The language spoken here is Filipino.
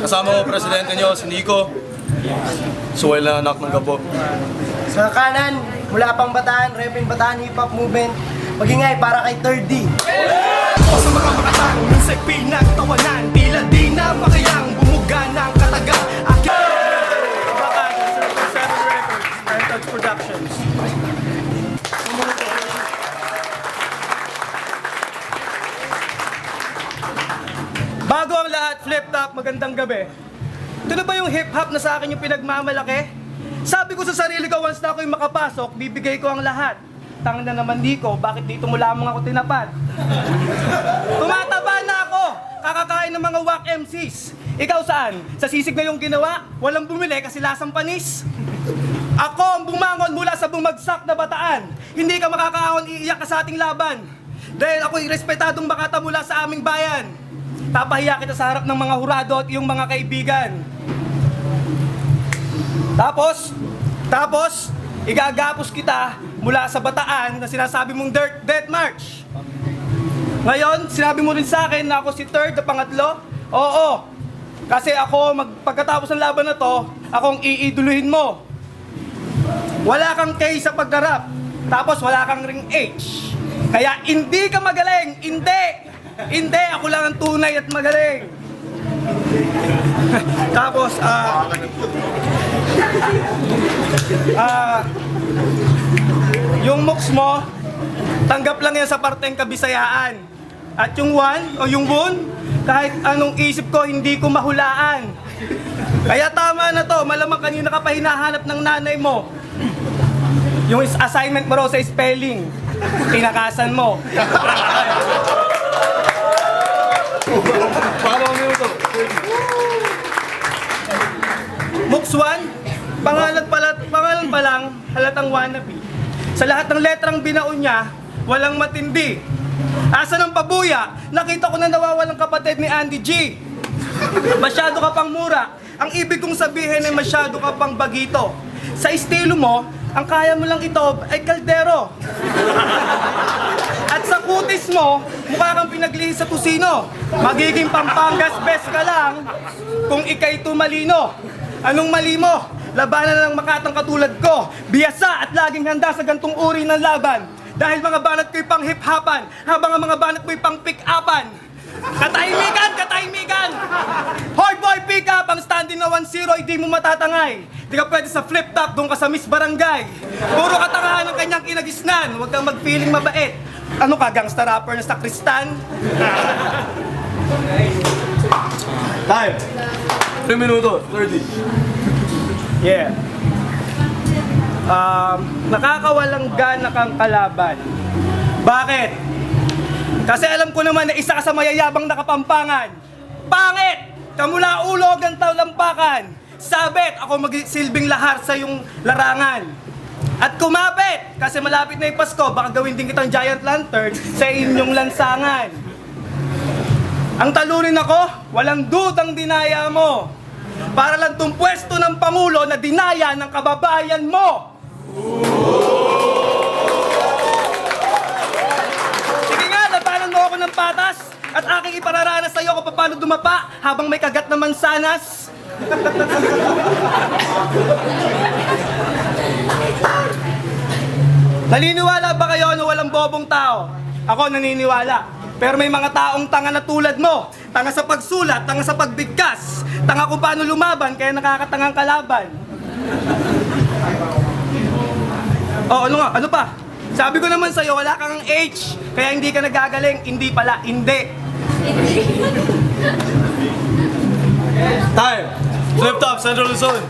Kasama ko presidente nyo, si Nico. Suway na anak ng Gabo. Sa kanan, mula pang Bataan, Repin Bataan Hip Hop Movement. Magingay para kay 3D. O sa mga makatang, minsay pinagtawanan, tila di na makayang bumuga ng kataga. Productions. Bago ang lahat, Flip Top, magandang gabi. Ito na ba yung hip-hop na sa akin yung pinagmamalaki? Sabi ko sa sarili ko, once na ako'y makapasok, bibigay ko ang lahat. Tanga na naman Nico, bakit dito mo lamang ako tinapad? Tumataba na ako, kakakain ng mga whack MCs. Ikaw saan? Sa sisig na yung ginawa, walang bumili kasi lasang panis. Ako ang bumangon mula sa bumagsak na Bataan. Hindi ka makakaahon, iiyak ka sa ating laban. Dahil ako'y respetadong makata mula sa aming bayan. Papahiya kita sa harap ng mga hurado at iyong mga kaibigan. Tapos, igagapos kita mula sa Bataan na sinasabi mong Death March. Ngayon, sinabi mo rin sa akin na ako si third na pangatlo? Oo. Kasi ako, pagkatapos ng laban na to, akong iiduluhin mo. Wala kang K sa paggarap, tapos wala kang ring H. Kaya hindi ka magaling, hindi, ako lang ang tunay at magaling. Tapos, yung mooks mo, tanggap lang yan sa parteng Kabisayaan. At yung one, o yung woon, kahit anong isip ko, hindi ko mahulaan. Kaya tama na to, malamang kanina ka pa hinahanap ng nanay mo. Yung assignment mo raw sa spelling, tinakasan mo. Mooks 1, pangalan pa lang, halatang wannabe. Sa lahat ng letrang binaon niya, walang matindi. Asa ng pabuya, nakita ko na nawawalang kapatid ni Andy G. Masyado ka pang mura. Ang ibig kong sabihin ay masyado ka pang bagito. Sa estilo mo, ang kaya mo lang ito ay kaldero. At sa kutis mo, mukha kang pinaglihis sa tusino. Magiging Pampangas best ka lang kung ikay tumalino. Anong mali mo? Labanan ng makatang katulad ko. Biyasa at laging handa sa gantong uri ng laban. Dahil mga banat ko'y pang hip-hopan, habang ang mga banat mo'y pang pick-upan. Katahimikan! Hard boy pick up, ang standing na 1-0, hindi mo matatangay. Di ka pwede sa flip top, doon ka sa Miss Barangay. Puro katangahan ng kanyang kinagisnan, huwag kang mag-feeling mabait. Ano ka, gangsta rapper na sakristan? Time! 3 minutos, 30. Yeah. Nakakawalang gana kang kalaban. Bakit? Kasi alam ko naman na isa ka sa mayayabang na Kapampangan. Pangit! Kamula ulo hanggang talampakan. Sabit, ako magsilbing lahar sa iyong larangan. At kumapit, kasi malapit na yung Pasko, baka gawin din kitang giant lantern sa inyong lansangan. Ang talunin ako, walang dudang dinaya mo. Para lang tong pwesto ng Pangulo na dinaya ng kababayan mo. Sige nga, labanan mo ako ng patas at aking ipararanas sa iyo kung paano dumapa habang may kagat na mansanas. Naniniwala ba kayo na walang bobong tao? Ako naniniwala. Pero may mga taong tanga na tulad mo. Tanga sa pagsulat, tanga sa pagbigkas. Tanga kung paano lumaban, kaya nakakatangang kalaban. Oh, ano nga? Ano pa? Sabi ko naman sa'yo, wala kang H. Kaya hindi ka nagagaling. Hindi pala, hindi. Time! Flip top, Central Luzon.